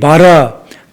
12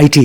IT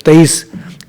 23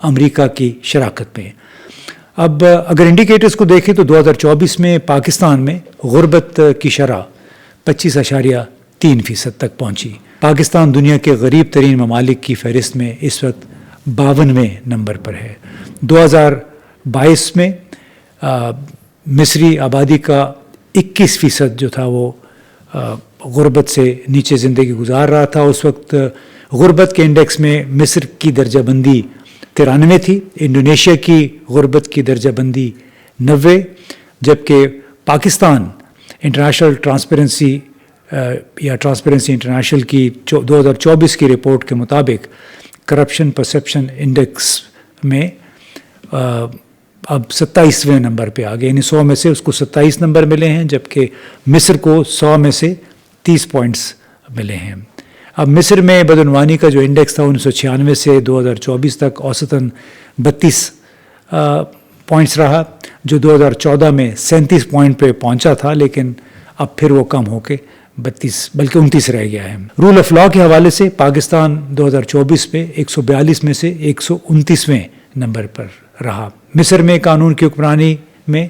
امریکہ کی شراکت میں. اب اگر انڈیکیٹرز کو دیکھیں تو 2024 میں پاکستان میں غربت کی شرح 25.3% تک پہنچی. پاکستان دنیا کے غریب ترین ممالک کی فہرست میں اس وقت 52ویں نمبر پر ہے. 2022 میں مصری آبادی کا 21% جو تھا وہ غربت سے نیچے زندگی گزار رہا تھا. اس وقت غربت کے انڈیکس میں مصر کی درجہ بندی 93 تھی، انڈونیشیا کی غربت کی درجہ بندی 90، جبکہ پاکستان انٹرنیشنل ٹرانسپیرنسی یا ٹرانسپیرنسی انٹرنیشنل کی 2024 کی رپورٹ کے مطابق کرپشن پرسیپشن انڈیکس میں اب 27ویں نمبر پہ آ گئے، یعنی 100 میں سے اس کو 27 نمبر ملے ہیں، جبکہ مصر کو 100 میں سے 30 پوائنٹس ملے ہیں. اب مصر میں بدعنوانی کا جو انڈیکس تھا 1996 سے 2024 تک اوسطاً 32 پوائنٹس رہا، جو 2014 میں 37 پوائنٹ پہ پہنچا تھا، لیکن اب پھر وہ کم ہو کے 32 بلکہ 29 رہ گیا ہے. رول آف لا کے حوالے سے پاکستان 2024 میں 142 میں سے 129ویں نمبر پر رہا. مصر میں قانون کی حکمرانی میں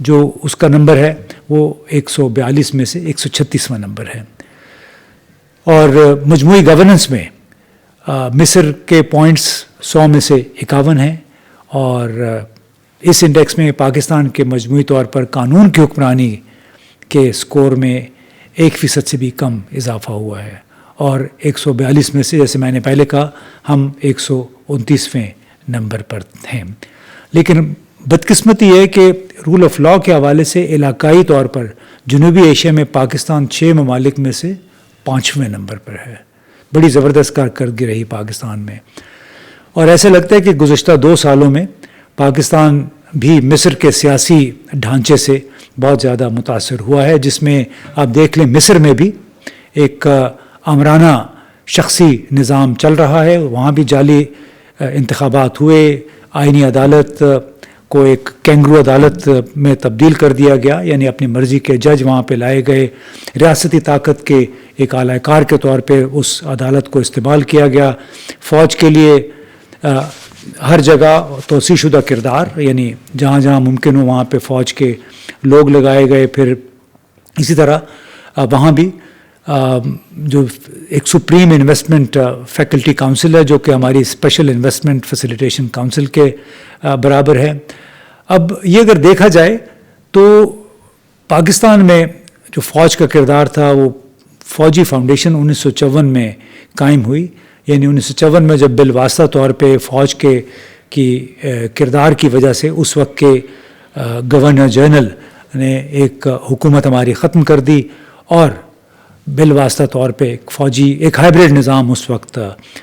جو اس کا نمبر ہے وہ 142 میں سے 136واں نمبر ہے. اور مجموعی گورننس میں مصر کے پوائنٹس 100 میں سے 51 ہیں، اور اس انڈیکس میں پاکستان کے مجموعی طور پر قانون کی حکمرانی کے سکور میں 1% سے بھی کم اضافہ ہوا ہے، اور 142 میں سے جیسے میں نے پہلے کہا ہم 129ویں نمبر پر ہیں. لیکن بدقسمتی یہ ہے کہ رول آف لا کے حوالے سے علاقائی طور پر جنوبی ایشیا میں پاکستان 6 ممالک میں سے 5ویں نمبر پر ہے. بڑی زبردست کارکردگی رہی پاکستان میں، اور ایسے لگتا ہے کہ گزشتہ 2 سالوں میں پاکستان بھی مصر کے سیاسی ڈھانچے سے بہت زیادہ متاثر ہوا ہے، جس میں آپ دیکھ لیں مصر میں بھی ایک آمرانہ شخصی نظام چل رہا ہے. وہاں بھی جعلی انتخابات ہوئے، آئینی عدالت کو ایک کینگرو عدالت میں تبدیل کر دیا گیا، یعنی اپنی مرضی کے جج وہاں پہ لائے گئے. ریاستی طاقت کے ایک اعلی کار کے طور پہ اس عدالت کو استعمال کیا گیا. فوج کے لیے ہر جگہ توسیع شدہ کردار، یعنی جہاں جہاں ممکن ہو وہاں پہ فوج کے لوگ لگائے گئے. پھر اسی طرح وہاں بھی جو ایک سپریم انویسٹمنٹ فیکلٹی کاؤنسل ہے جو کہ ہماری اسپیشل انویسٹمنٹ فیسیلیٹیشن کاؤنسل کے برابر ہے. اب یہ اگر دیکھا جائے تو پاکستان میں جو فوج کا کردار تھا وہ فوجی فاؤنڈیشن 1954 میں قائم ہوئی، یعنی 1954 میں جب بالواسطہ طور پہ فوج کی کردار کی وجہ سے اس وقت کے گورنر جنرل نے ایک حکومت ہماری ختم کر دی، اور بالواسطہ طور پہ ایک ہائبریڈ نظام اس وقت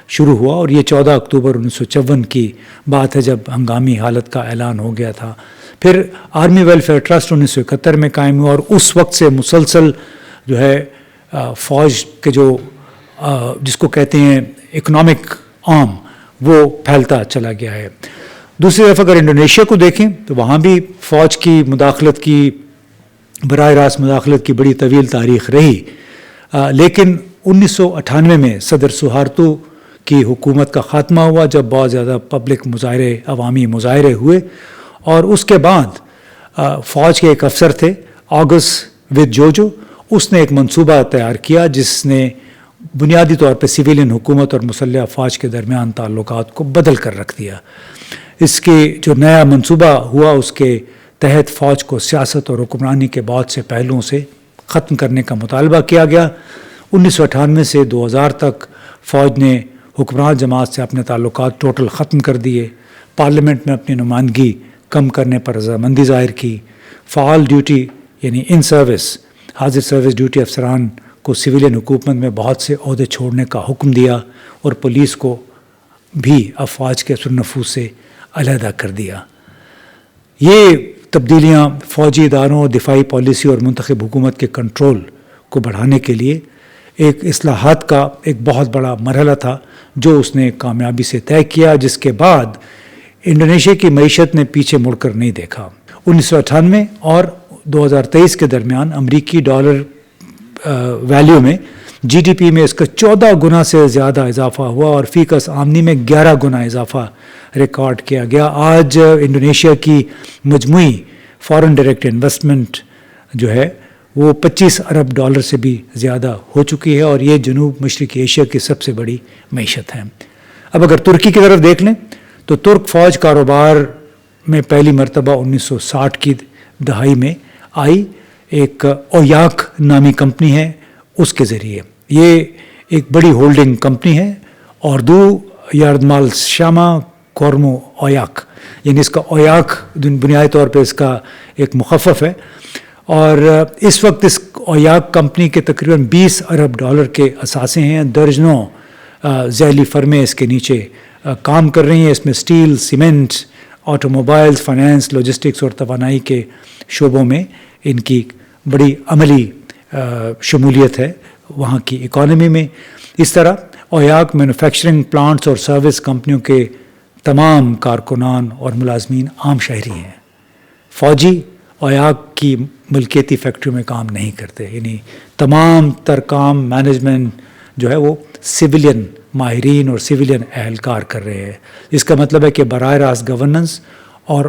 شروع ہوا. اور یہ 14 اکتوبر 1954 کی بات ہے جب ہنگامی حالت کا اعلان ہو گیا تھا. پھر آرمی ویلفیئر ٹرسٹ 1971 میں قائم ہوا، اور اس وقت سے مسلسل جو ہے فوج کے جو جس کو کہتے ہیں اکنامک آرم وہ پھیلتا چلا گیا ہے. دوسری طرف اگر انڈونیشیا کو دیکھیں تو وہاں بھی فوج کی مداخلت کی براہ راست مداخلت کی بڑی طویل تاریخ رہی، لیکن 1998 میں صدر سہارتو کی حکومت کا خاتمہ ہوا جب بہت زیادہ پبلک مظاہرے، عوامی مظاہرے ہوئے، اور اس کے بعد فوج کے ایک افسر تھے آگسٹ وڈجوجو، اس نے ایک منصوبہ تیار کیا جس نے بنیادی طور پہ سویلین حکومت اور مسلح افواج کے درمیان تعلقات کو بدل کر رکھ دیا. اس کے جو نیا منصوبہ ہوا اس کے تحت فوج کو سیاست اور حکمرانی کے بہت سے پہلوؤں سے ختم کرنے کا مطالبہ کیا گیا. 1998 سے 2000 تک فوج نے حکمران جماعت سے اپنے تعلقات ٹوٹل ختم کر دیے، پارلیمنٹ میں اپنی نمائندگی کم کرنے پر رضامندی ظاہر کی، فعال ڈیوٹی یعنی ان سروس حاضر سروس ڈیوٹی افسران کو سویلین حکومت میں بہت سے عہدے چھوڑنے کا حکم دیا، اور پولیس کو بھی افواج کے اثر نفوذ سے علیحدہ کر دیا. یہ تبدیلیاں فوجی اداروں اور دفاعی پالیسی اور منتخب حکومت کے کنٹرول کو بڑھانے کے لیے ایک اصلاحات کا ایک بہت بڑا مرحلہ تھا جو اس نے کامیابی سے طے کیا، جس کے بعد انڈونیشیا کی معیشت نے پیچھے مڑ کر نہیں دیکھا. 1998 اور 2023 کے درمیان امریکی ڈالر ویلیو میں جی ڈی پی میں اس کا 14 گنا سے زیادہ اضافہ ہوا، اور فی کس آمدنی میں 11 گنا اضافہ ریکارڈ کیا گیا. آج انڈونیشیا کی مجموعی فارن ڈائریکٹ انویسٹمنٹ جو ہے وہ $25 ارب سے بھی زیادہ ہو چکی ہے, اور یہ جنوب مشرقی ایشیا کی سب سے بڑی معیشت ہے. اب اگر ترکی کی طرف دیکھ لیں تو ترک فوج کاروبار میں پہلی مرتبہ 1960 کی دہائی میں آئی. ایک اویاک نامی کمپنی ہے, اس کے ذریعے یہ ایک بڑی ہولڈنگ کمپنی ہے. اردو یاردمال شاما کورمو اویاک, یعنی اس کا اویاک بنیادی طور پہ اس کا ایک مخفف ہے, اور اس وقت اس اویاک کمپنی کے تقریباً $20 ارب کے اثاثے ہیں. درجنوں ذیلی فرمیں اس کے نیچے کام کر رہی ہیں. اس میں steel, cement, automobiles, finance, logistics اور توانائی کے شعبوں میں ان کی بڑی عملی شمولیت ہے وہاں کی اکانومی میں. اس طرح اویاک مینوفیکچرنگ پلانٹس اور سروس کمپنیوں کے تمام کارکنان اور ملازمین عام شہری ہیں. فوجی اویاک کی ملکیتی فیکٹریوں میں کام نہیں کرتے, یعنی تمام تر کام مینجمنٹ جو ہے وہ سویلین ماہرین اور سویلین اہلکار کر رہے ہیں. اس کا مطلب ہے کہ براہ راست گورننس اور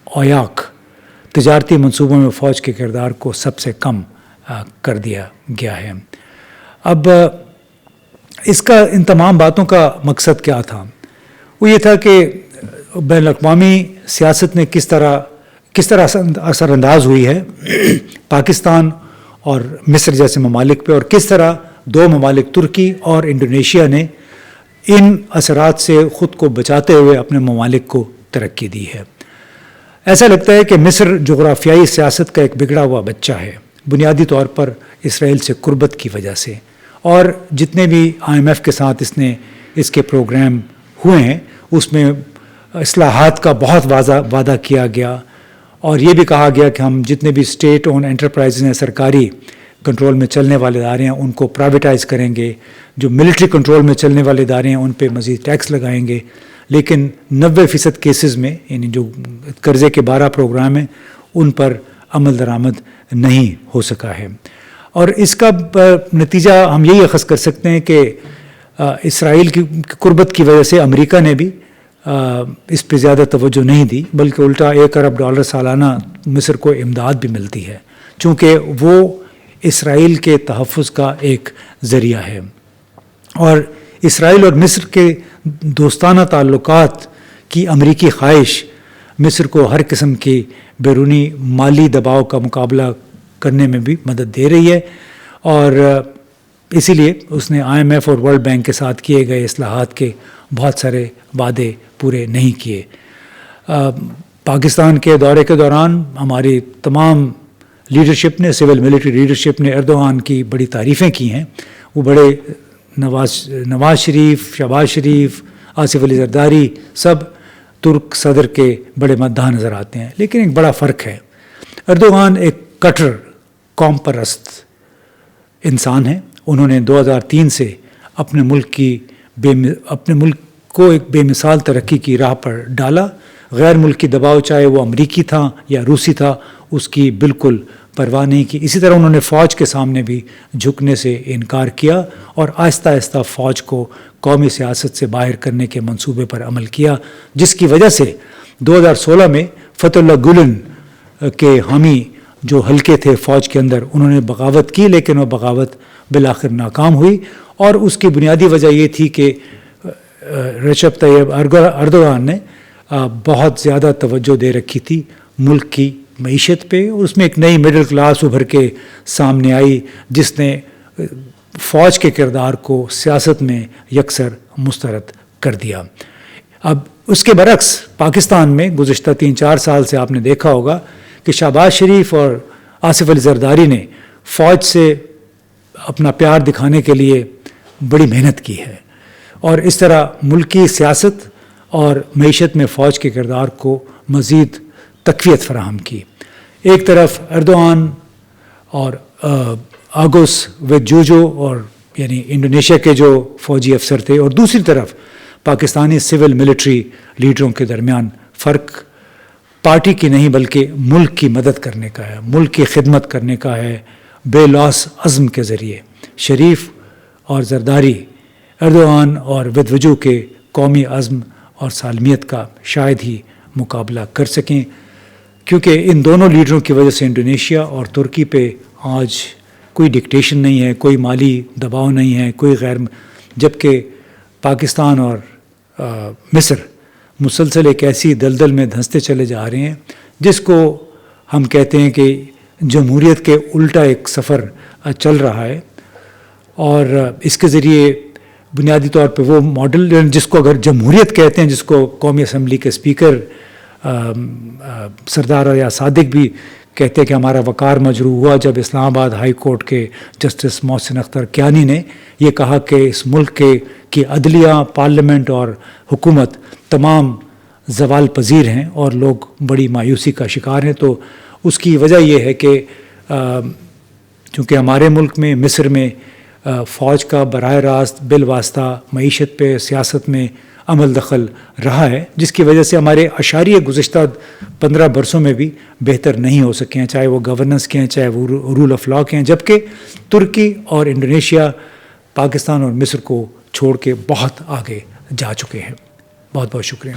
اویاک تجارتی منصوبوں میں فوج کے کردار کو سب سے کم کر دیا گیا ہے. اب اس کا ان تمام باتوں کا مقصد کیا تھا؟ وہ یہ تھا کہ بین الاقوامی سیاست نے کس طرح اثر انداز ہوئی ہے پاکستان اور مصر جیسے ممالک پہ, اور کس طرح دو ممالک ترکی اور انڈونیشیا نے ان اثرات سے خود کو بچاتے ہوئے اپنے ممالک کو ترقی دی ہے. ایسا لگتا ہے کہ مصر جغرافیائی سیاست کا ایک بگڑا ہوا بچہ ہے, بنیادی طور پر اسرائیل سے قربت کی وجہ سے, اور جتنے بھی IMF کے ساتھ اس کے پروگرام ہوئے ہیں اس میں اصلاحات کا بہت وعدہ کیا گیا, اور یہ بھی کہا گیا کہ ہم جتنے بھی اسٹیٹ اون انٹرپرائز ہیں, سرکاری کنٹرول میں چلنے والے ادارے ہیں, ان کو پرائیویٹائز کریں گے. جو ملٹری کنٹرول میں چلنے والے ادارے ہیں ان پہ مزید ٹیکس لگائیں گے. لیکن 90% کیسز میں, یعنی جو قرضے کے 12 پروگرام ہیں, ان پر عمل درآمد نہیں ہو سکا ہے. اور اس کا نتیجہ ہم یہی اخذ کر سکتے ہیں کہ اسرائیل کی قربت کی وجہ سے امریکہ نے بھی اس پہ زیادہ توجہ نہیں دی, بلکہ الٹا $1 ارب سالانہ مصر کو امداد بھی ملتی ہے, چونکہ وہ اسرائیل کے تحفظ کا ایک ذریعہ ہے. اور اسرائیل اور مصر کے دوستانہ تعلقات کی امریکی خواہش مصر کو ہر قسم کی بیرونی مالی دباؤ کا مقابلہ کرنے میں بھی مدد دے رہی ہے, اور اسی لیے اس نے IMF اور ورلڈ بینک کے ساتھ کیے گئے اصلاحات کے بہت سارے وعدے پورے نہیں کیے. پاکستان کے دورے کے دوران ہماری تمام لیڈرشپ نے, سول ملٹری لیڈرشپ نے ایردوغان کی بڑی تعریفیں کی ہیں. وہ بڑے نواز شریف, شہباز شریف, آصف علی زرداری سب ترک صدر کے بڑے مداح نظر آتے ہیں, لیکن ایک بڑا فرق ہے. ایردوغان ایک کٹر قوم پرست انسان ہے. انہوں نے 2003 سے اپنے ملک کو ایک بے مثال ترقی کی راہ پر ڈالا. غیر ملکی دباؤ, چاہے وہ امریکی تھا یا روسی تھا, اس کی بالکل پرواہ نہیں کی. اسی طرح انہوں نے فوج کے سامنے بھی جھکنے سے انکار کیا, اور آہستہ آہستہ فوج کو قومی سیاست سے باہر کرنے کے منصوبے پر عمل کیا, جس کی وجہ سے 2016 میں فتح اللہ گولن کے حامی جو حلقے تھے فوج کے اندر, انہوں نے بغاوت کی, لیکن وہ بغاوت بالآخر ناکام ہوئی. اور اس کی بنیادی وجہ یہ تھی کہ رجب طیب ایردوغان نے بہت زیادہ توجہ دے رکھی تھی ملک کی معیشت پہ, اور اس میں ایک نئی مڈل کلاس ابھر کے سامنے آئی جس نے فوج کے کردار کو سیاست میں یکسر مسترد کر دیا. اب اس کے برعکس پاکستان میں گزشتہ 3-4 سال سے آپ نے دیکھا ہوگا کہ شہباز شریف اور آصف علی زرداری نے فوج سے اپنا پیار دکھانے کے لیے بڑی محنت کی ہے, اور اس طرح ملکی سیاست اور معیشت میں فوج کے کردار کو مزید تقویت فراہم کی. ایک طرف ایردوغان اور آگوس ویدجوجو اور یعنی انڈونیشیا کے جو فوجی افسر تھے, اور دوسری طرف پاکستانی سول ملٹری لیڈروں کے درمیان فرق پارٹی کی نہیں بلکہ ملک کی مدد کرنے کا ہے, ملک کی خدمت کرنے کا ہے, بے لوث عزم کے ذریعے. شریف اور زرداری ایردوغان اور ویدوجو کے قومی عزم اور سالمیت کا شاید ہی مقابلہ کر سکیں، کیونکہ ان دونوں لیڈروں کی وجہ سے انڈونیشیا اور ترکی پہ آج کوئی ڈکٹیشن نہیں ہے، کوئی مالی دباؤ نہیں ہے، کوئی جبکہ پاکستان اور مصر مسلسل ایک ایسی دلدل میں دھنستے چلے جا رہے ہیں جس کو ہم کہتے ہیں کہ جمہوریت کے الٹا ایک سفر چل رہا ہے، اور اس کے ذریعے بنیادی طور پہ وہ ماڈل جس کو اگر جمہوریت کہتے ہیں، جس کو قومی اسمبلی کے اسپیکر سردار ریاض صادق بھی کہتے ہیں کہ ہمارا وقار مجروح ہوا جب اسلام آباد ہائی کورٹ کے جسٹس محسن اختر کیانی نے یہ کہا کہ اس ملک کی عدلیہ، پارلیمنٹ اور حکومت تمام زوال پذیر ہیں اور لوگ بڑی مایوسی کا شکار ہیں۔ تو اس کی وجہ یہ ہے کہ چونکہ ہمارے ملک میں، مصر میں فوج کا براہ راست بالواسطہ معیشت پہ، سیاست میں عمل دخل رہا ہے، جس کی وجہ سے ہمارے اشاریہ گزشتہ 15 برسوں میں بھی بہتر نہیں ہو سکے ہیں، چاہے وہ گورننس کے ہیں، چاہے وہ رول آف لاء کے ہیں، جبکہ ترکی اور انڈونیشیا پاکستان اور مصر کو چھوڑ کے بہت آگے جا چکے ہیں۔ بہت بہت شکریہ۔